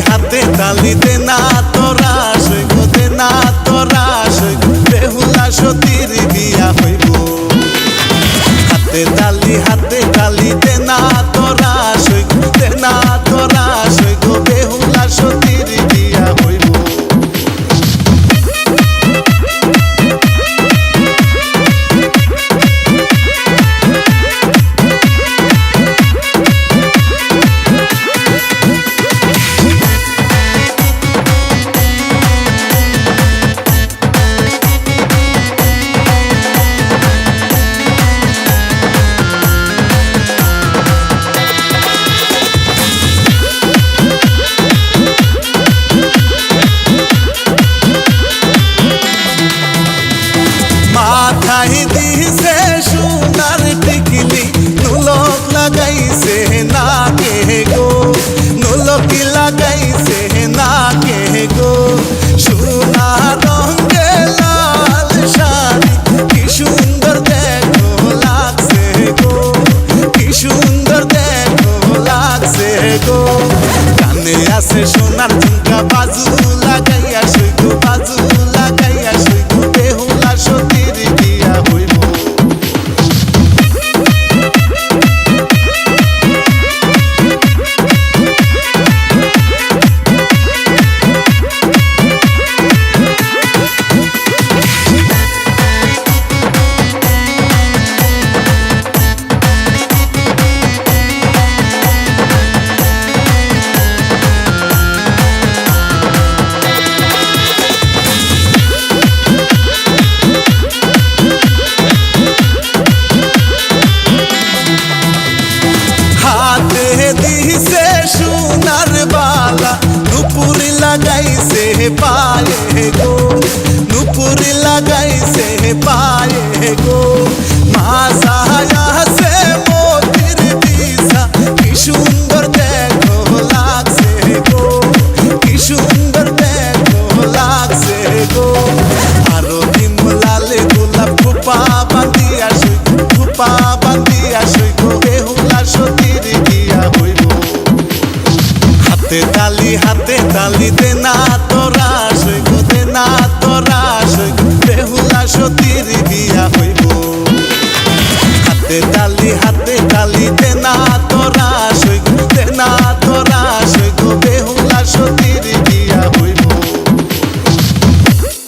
হাতে তালি দে না তোরা সইগ দে না তোরা সইগ বেহুলা সতীর বিয়া হইব। হাতে তালি দে না তোরা সইগ দে না তোরা সইগ বেহুলা সতীর বিয়া হইব। মাথায় দিছে সোনার টিকলি নুলক লাগাইছে নাকে গো, নুলকি লাগাইছে নাকে গো। সোনা রঙে লাল শাড়ি কি সুন্দর দেখো লাগছে গো, কি সুন্দর দেখো লাগছে গো। কানে আছে সোনার ঝুমকা বাজু লাগাইয়া সইগ বাজু লাগাইয়া সইগ বেহুলা সতীর বিয়া হইব। দিছে সোনার বালা নুপুর লাগাইছে পায়ে গো, নুপুর লাগাইছে পায়ে গো। মাথায় আছে মোতির দিশা কি সুন্দর দেখো লাগছে গো, কি সুন্দর দেখো লাগছে গো। আরো লালে গোলাপ খোপা বান্ধিয়া সইগ খোপা বান্ধিয়া সইগ বেহুলা সতীর বিয়া হইব। হাতে তালি দে না তোরা